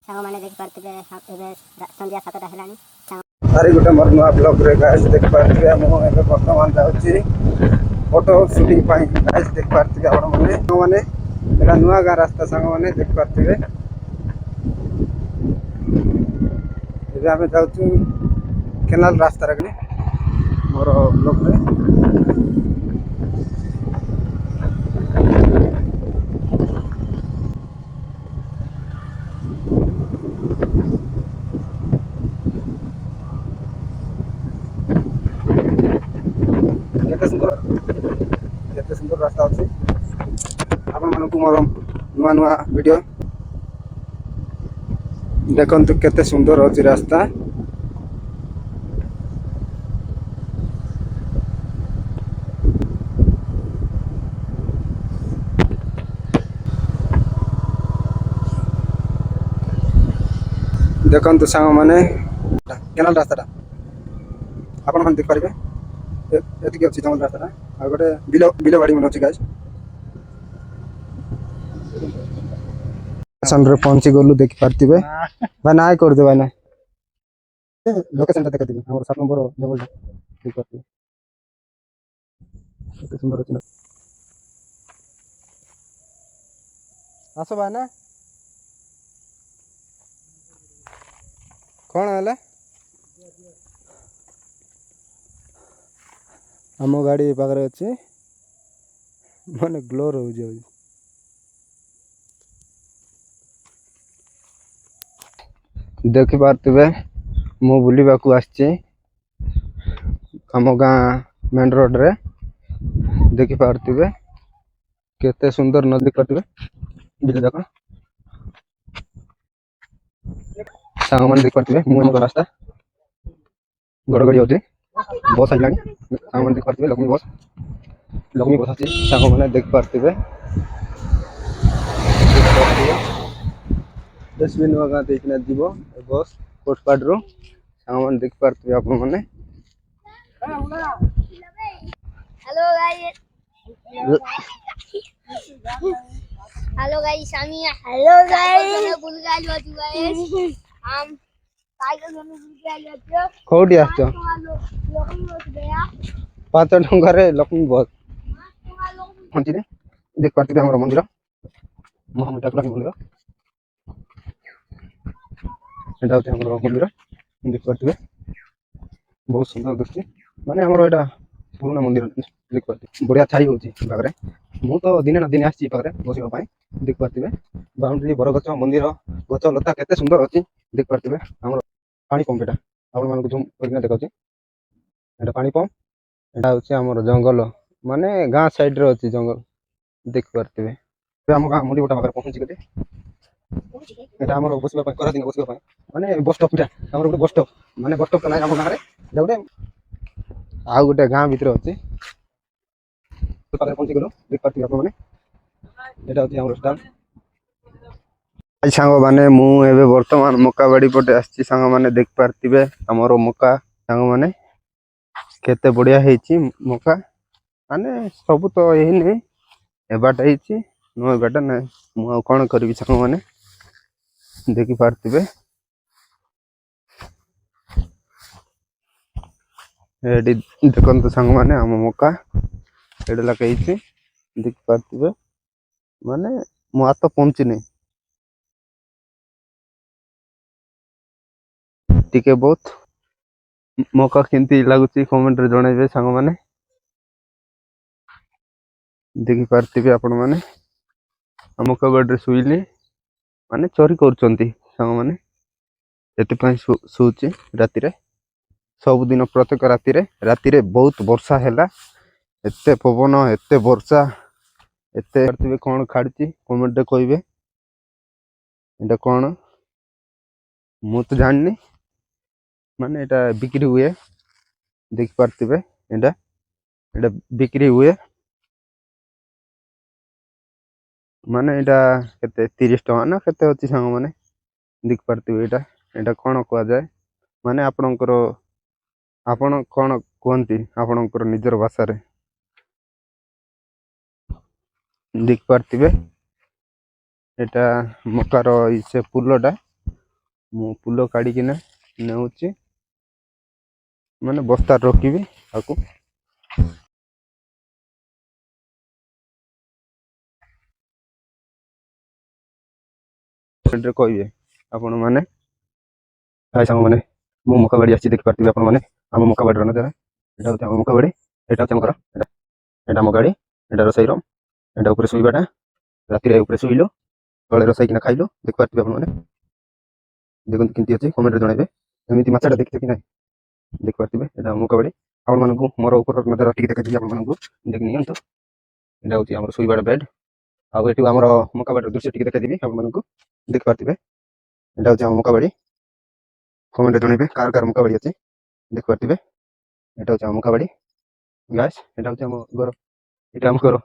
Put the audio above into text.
ସାଙ୍ଗମାନେ ଦେଖିପାରୁଥିବେ ଏବେ ସନ୍ଧ୍ୟା 7ଟା ହେଲାଣି। ଆରେ ଗୋଟେ ମୋର ନୂଆ ବ୍ଲଗ୍ରେ ଗାଇସ୍ ଦେଖିପାରୁଥିବେ ମୁଁ ଏବେ ବର୍ତ୍ତମାନ ଯାଉଛି ଫଟୋ ସୁଟିଂ ପାଇଁ। ଗାଇସ୍ ଦେଖିପାରୁଥିବେ ଆପଣମାନେ ସାଙ୍ଗମାନେ ଏଇଟା ନୂଆ ଗାଁ ରାସ୍ତା ସାଙ୍ଗମାନେ ଦେଖିପାରୁଥିବେ। ଏବେ ଆମେ ଯାଉଛୁ କେନାଲ ରାସ୍ତାରେ ମୋର ବ୍ଲଗ୍ରେ। କେତେ ସୁନ୍ଦର ରାସ୍ତା ଅଛି। ଆପଣମାନଙ୍କୁ ମୋର ନୂଆ ନୂଆ ଭିଡ଼ିଓ ଦେଖନ୍ତୁ କେତେ ସୁନ୍ଦର ଅଛି ରାସ୍ତା। ଦେଖନ୍ତୁ ସାଙ୍ଗମାନେ କେନାଲ ରାସ୍ତାଟା ଆପଣମାନେ ଦେଖିପାରିବେ। ଏତିକି ଅଛି ଜଙ୍ଗଲ ରାସ୍ତାଟା। ଆଉ ଗୋଟେ ବିଲ ବାଡ଼ି ମାନେ ଅଛି ଗାଇସ୍। ରେ ପହଞ୍ଚି ଗଲୁ ଦେଖିପାରୁଥିବେ ବା ନାଇଁ କରିଦେବା ନା ଲୋକେସନଟା ଦେଖାଇଦେବି ଆମର 7 ନମ୍ବର ଜଙ୍ଗଲଟା ଦେଖିପାରୁଥିବେ କେତେ ସୁନ୍ଦର ଅଛି ନା। ଆସବା ନା କ'ଣ ହେଲା ଆମ ଗାଡ଼ି ପାଖରେ ଅଛି ମାନେ ଗ୍ଲୋ ରହୁଛି। ଦେଖିପାରୁଥିବେ ମୁଁ ବୁଲିବାକୁ ଆସିଛି ଆମ ଗାଁ ମେନ୍ ରୋଡ଼ରେ। ଦେଖିପାରୁଥିବେ କେତେ ସୁନ୍ଦର ନଦୀ କରିଥିବେ ବିଲ ଯାକ ସାଙ୍ଗମାନେ ଦେଖିପାରୁଥିବେ। ମୁଁ ରାସ୍ତା ଗଡ଼ଗଡ଼ି ହେଉଛି ବସ୍ ଆସିଲାଣି। ସାଙ୍ଗମାନେ ଦେଖିପାରୁଥିବେ ଲକ୍ଷ୍ମୀ ବସ୍ ଅଛି। ସାଙ୍ଗମାନେ ଦେଖିପାରୁଥିବେ ଏସ୍ବି ନୂଆ ଗାଁ ଦେଇକିନା ଯିବ ଏ ବସ୍ କୋଟପାଡ଼ରୁ। ସାଙ୍ଗମାନେ ଦେଖିପାରୁଥିବେ ଆପଣମାନେ। हेलो गाइस हेलो गाइस আমি हेलो गाइस বুল গাইল বাজু গাইস আম টাইগার জন্য বুল গাইল বাজু କୋଉଠି ଆସିଛ? ପାଞ୍ଚ ଟଙ୍କାରେ ଲକ୍ଷ୍ମୀ ବସ୍ ପହଞ୍ଚିଲେ। ଦେଖିପାରୁଥିବେ ଆମର ମନ୍ଦିର ମହାମୁଣ୍ଡ ଠାକୁରାଣୀ ମନ୍ଦିର। ଏଇଟା ହେଉଛି ଆମର ମନ୍ଦିର ଦେଖିପାରୁଥିବେ ବହୁତ ସୁନ୍ଦର ଦିଶୁଛି। ମାନେ ଆମର ଏଇଟା ପୁରୁଣା ମନ୍ଦିର ଦେଖିପାରୁଥିବେ ବଢ଼ିଆ ଛାଇ ହେଉଛି ପାଖରେ। ମୁଁ ତ ଦିନେ ନା ଦିନେ ଆସିଛି ପାଖରେ ବସିବା ପାଇଁ। ଦେଖିପାରୁଥିବେ ବାଉଣ୍ଡ୍ରି ବରଗଛ ମନ୍ଦିର ଗଛ ଲତା କେତେ ସୁନ୍ଦର ଅଛି ଦେଖିପାରୁଥିବେ। ଆମର ପାଣି ପମ୍ପ ଏଇଟା ଆପଣମାନଙ୍କୁ ଜୁମ୍ କରିକିନା ଦେଖାଉଛି। ଏଇଟା ପାଣି ପମ୍ପ। ଏଇଟା ହେଉଛି ଆମର ଜଙ୍ଗଲ ମାନେ ଗାଁ ସାଇଡ଼ରେ ଅଛି ଜଙ୍ଗଲ ଦେଖିପାରୁଥିବେ। ଏବେ ଆମ ଗାଁ ମନ୍ଦିର ଗୋଟେ ପାଖରେ ପହଞ୍ଚିଗଲେ। ଏଇଟା ଆମର ବସିବା ପାଇଁ ଖରାଦିନ ବସିବା ପାଇଁ ମାନେ ବସ୍ ଷ୍ଟପ୍। ଏଇଟା ଆମର ଗୋଟେ ବସ୍ ଷ୍ଟପ୍ ମାନେ ବସ୍ ଷ୍ଟପ୍ ତ ନାହିଁ ଆମ ଗାଁରେ। ଏଇଟା ଗୋଟେ ଆଉ ଗୋଟେ ଗାଁ ଭିତରେ ଅଛି ପାଖରେ ପହଞ୍ଚିଗଲୁ ଦେଖିପାରୁଥିବେ ଆପଣମାନେ। ଏଇଟା ହେଉଛି ଆମର ଷ୍ଟାଣ୍ଡ। ସାଙ୍ଗମାନେ ମୁଁ ଏବେ ବର୍ତ୍ତମାନ ମକା ବାଡ଼ି ପଟେ ଆସିଛି। ସାଙ୍ଗମାନେ ଦେଖିପାରୁଥିବେ ଆମର ମକା ସାଙ୍ଗମାନେ କେତେ ବଢ଼ିଆ ହେଇଛି ମକା। ମାନେ ସବୁ ତ ହେଇନି ଏବାଟା ହେଇଛି ନୂଆ ଏବାଟା ନାହିଁ। ମୁଁ ଆଉ କ'ଣ କରିବି ସାଙ୍ଗମାନେ ଦେଖିପାରୁଥିବେ। ଏଠି ଦେଖନ୍ତୁ ସାଙ୍ଗମାନେ ଆମ ମକା ଏଇଟା ଲଗେଇଛି ଦେଖିପାରୁଥିବେ। ମାନେ ମୋ ହାତ ପହଞ୍ଚିନି ଟିକେ ବହୁତ। ମକା କେମିତି ଲାଗୁଛି କମେଣ୍ଟରେ ଜଣାଇବେ ସାଙ୍ଗମାନେ। ଦେଖିପାରୁଥିବେ ଆପଣମାନେ ଆମ କବାଟରେ ଶୋଇଲେ ମାନେ ଚୋରି କରୁଛନ୍ତି ସାଙ୍ଗମାନେ। ସେଥିପାଇଁ ଶୋଉଛି ରାତିରେ ସବୁଦିନ ପ୍ରତ୍ୟେକ ରାତିରେ ବହୁତ ବର୍ଷା ହେଲା। ଏତେ ପବନ ଏତେ ବର୍ଷା ଏତେ କ'ଣ ଖାଡୁଛି କମେଣ୍ଟରେ କହିବେ। ଏଇଟା କ'ଣ ମୁଁ ତ ଜାଣିନି। ମାନେ ଏଇଟା ବିକ୍ରି ହୁଏ ଦେଖିପାରୁଥିବେ। ଏଇଟା ବିକ୍ରି ହୁଏ ମାନେ ଏଇଟା କେତେ 30 ଟଙ୍କା ନା କେତେ ଅଛି ସାଙ୍ଗମାନେ ଦେଖିପାରୁଥିବେ। ଏଇଟା କ'ଣ କୁହାଯାଏ ମାନେ ଆପଣ କ'ଣ କୁହନ୍ତି ଆପଣଙ୍କର ନିଜର ଭାଷାରେ ଦେଖିପାରୁଥିବେ। ଏଇଟା ମକାର ସେ ଫୁଲଟା ମୁଁ ପୁଲ କାଢ଼ିକିନା ନେଉଛି, ମାନେ ବସ୍ତାରେ ରଖିବି ତାକୁ। କହିବେ ଆପଣମାନେ ଭାଇ ସାଙ୍ଗମାନେ, ମୁଁ ମକା ବାଡ଼ି ଆସିଛି ଦେଖିପାରୁଥିବେ ଆପଣମାନେ। ଆମ ମକା ବାଡ଼ିର ନଜାରା, ଏଇଟା ହେଉଛି ଆମ ମକା ବାଡ଼ି, ଏଇଟା ହେଉଛି ଆମ ଘର, ଏଇଟା ଆମ ଗାଡ଼ି, ଏଇଟା ରୋଷେଇ ରୁମ୍, ଏଇଟା ଉପରେ ଶୋଇବାଟା, ରାତିରେ ଉପରେ ଶୋଇଲୁ, ତଳେ ରୋଷେଇକିନା ଖାଇଲୁ, ଦେଖିପାରୁଥିବେ ଆପଣମାନେ। ଦେଖନ୍ତୁ କେମିତି ଅଛି କମେଣ୍ଟରେ ଜଣାଇବେ। ଏମିତି ମାଛଟା ଦେଖିଛ କି ନାହିଁ ଦେଖିପାରୁଥିବେ। ଏଇଟା ଆମ ମକା ବାଡ଼ି, ଆପଣମାନଙ୍କୁ ମୋର ଉପର ନଜାରା ଟିକେ ଦେଖାଇଦେବି ଆପଣମାନଙ୍କୁ, ଦେଖି ନିଅନ୍ତୁ। ଏଇଟା ହେଉଛି ଆମର ଶୋଇବାଟା ବେଡ୍, ଆଉ ଏଠୁ ଆମର ମକା ବାଡ଼ିର ଦୃଶ୍ୟ ଟିକେ ଦେଖାଇଦେବି ଆପଣମାନଙ୍କୁ, ଦେଖିପାରୁଥିବେ। ଏଇଟା ହେଉଛି ଆମ ମକା ବାଡ଼ି, କମେଣ୍ଟରେ ଜଣାଇବେ କାହାର କାହାର ମକା ବାଡ଼ି ଅଛି, ଦେଖିପାରୁଥିବେ। ଏଇଟା ହେଉଛି ଆମ ମକା ବାଡ଼ି ଗାଇସ୍, ଏଇଟା ହେଉଛି ଆମ ଘର, ଏଇଟା ଆମ ଘର।